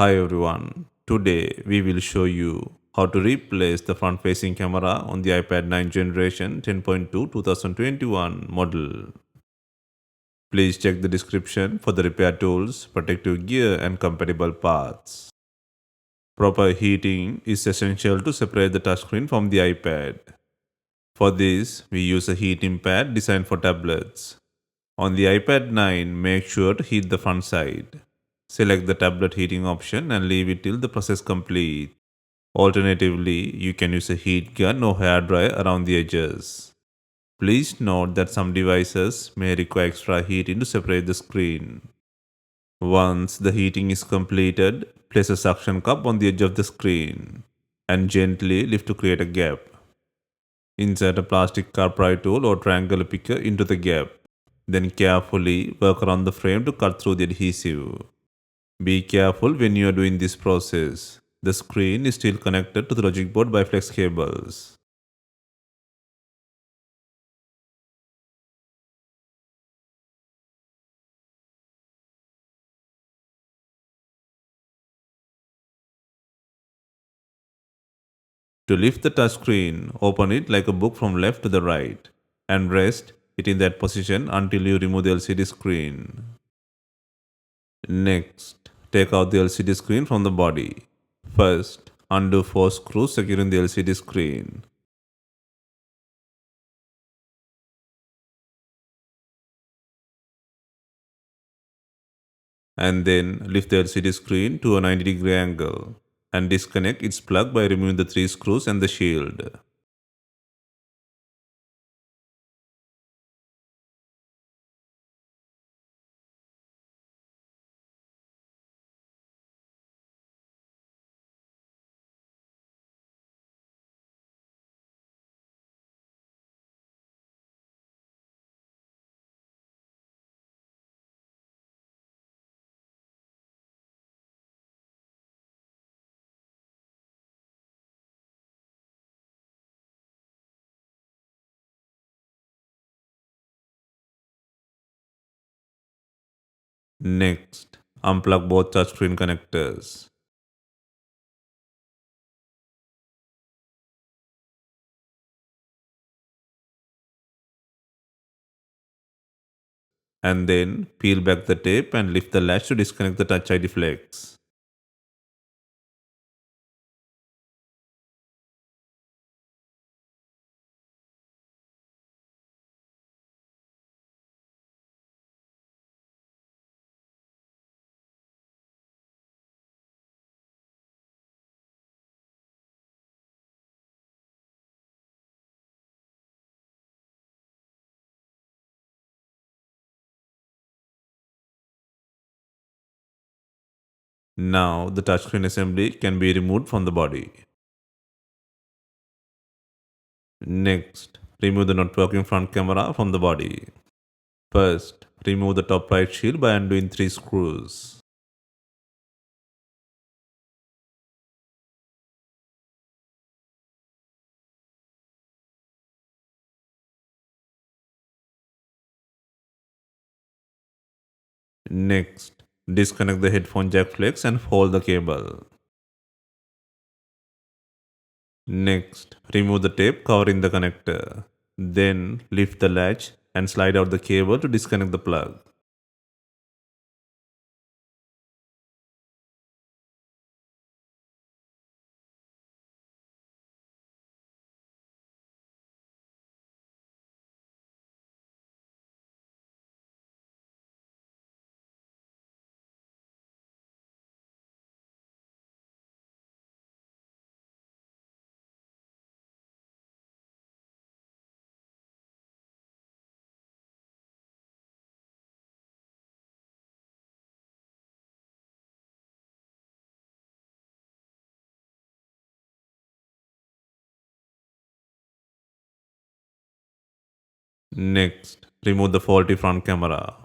Hi everyone, today we will show you how to replace the front-facing camera on the iPad 9 generation 10.2 2021 model. Please check the description for the repair tools, protective gear and compatible parts. Proper heating is essential to separate the touchscreen from the iPad. For this, we use a heating pad designed for tablets. On the iPad 9, make sure to heat the front side. Select the tablet heating option and leave it till the process complete. Alternatively, you can use a heat gun or hairdryer around the edges. Please note that some devices may require extra heating to separate the screen. Once the heating is completed, place a suction cup on the edge of the screen and gently lift to create a gap. Insert a plastic car pry tool or triangular picker into the gap. Then carefully work around the frame to cut through the adhesive. Be careful when you are doing this process. The screen is still connected to the logic board by flex cables. To lift the touchscreen, open it like a book from left to the right and rest it in that position until you remove the LCD screen. Next, take out the LCD screen from the body. First, undo 4 screws securing the LCD screen. And then lift the LCD screen to a 90-degree angle and disconnect its plug by removing the 3 screws and the shield. Next, unplug both touchscreen connectors. And then peel back the tape and lift the latch to disconnect the Touch ID flex. Now the touchscreen assembly can be removed from the body. Next, remove the not working front camera from the body. First, remove the top right shield by undoing 3 screws. Next, disconnect the headphone jack flex and fold the cable. Next, remove the tape covering the connector. Then, lift the latch and slide out the cable to disconnect the plug. Next, remove the faulty front camera.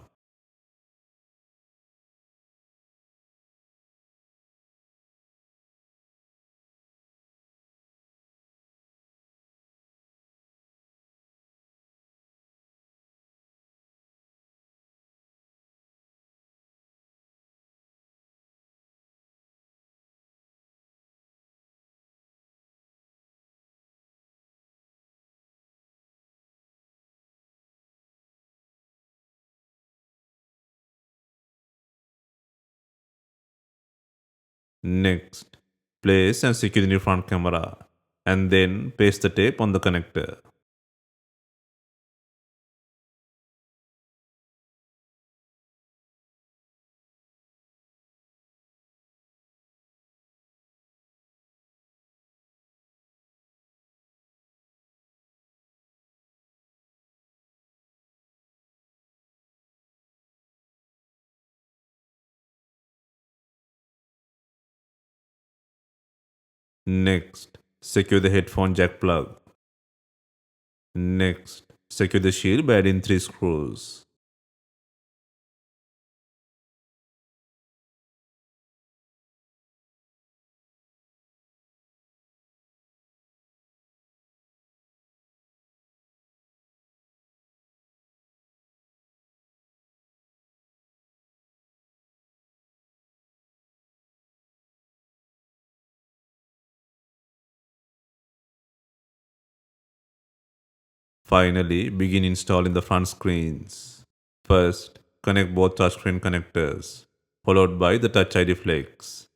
Next, place and secure the new front camera and then paste the tape on the connector. Next, secure the headphone jack plug. Next, secure the shield by adding 3 screws. Finally, begin installing the front screens. First, connect both touchscreen connectors, followed by the Touch ID flex.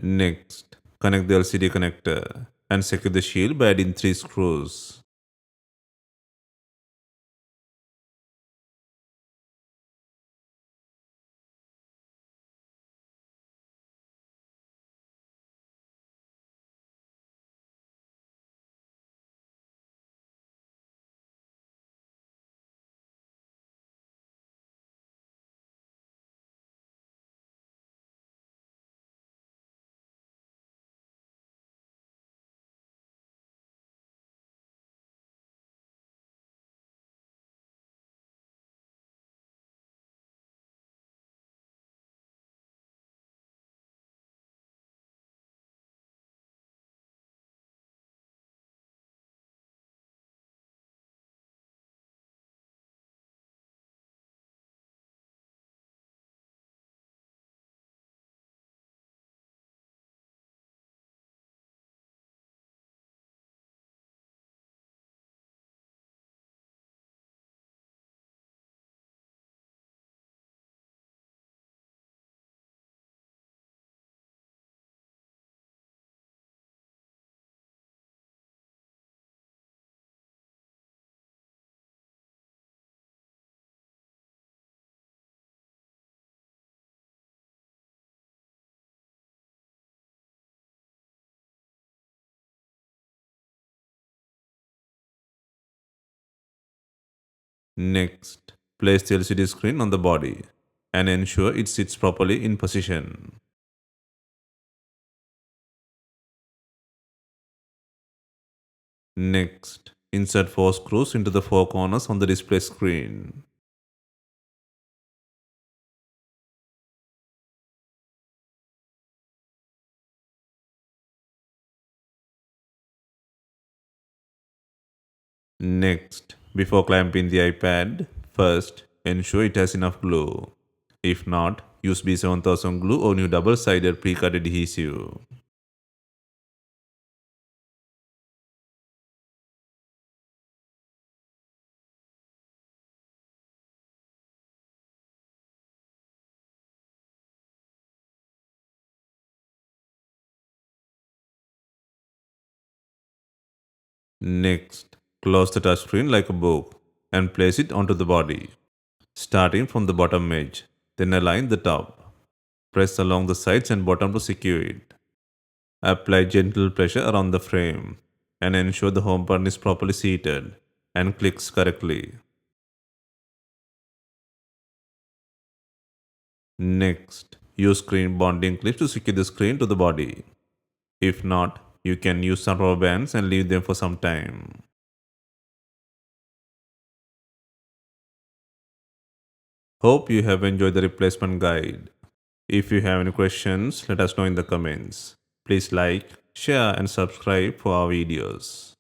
Next, connect the LCD connector and secure the shield by adding 3 screws. Next, place the LCD screen on the body and ensure it sits properly in position. Next, insert 4 screws into the 4 corners on the display screen. Next, before clamping the iPad, first ensure it has enough glue. If not, use B7000 glue or new double-sided pre-cut adhesive. Next, close the touchscreen like a book and place it onto the body, starting from the bottom edge. Then align the top. Press along the sides and bottom to secure it. Apply gentle pressure around the frame and ensure the home button is properly seated and clicks correctly. Next, Use screen bonding clips to secure the screen to the body. If not, you can use some rubber bands and leave them for some time. Hope you have enjoyed the replacement guide. If you have any questions, let us know in the comments. Please like, share and subscribe for our videos.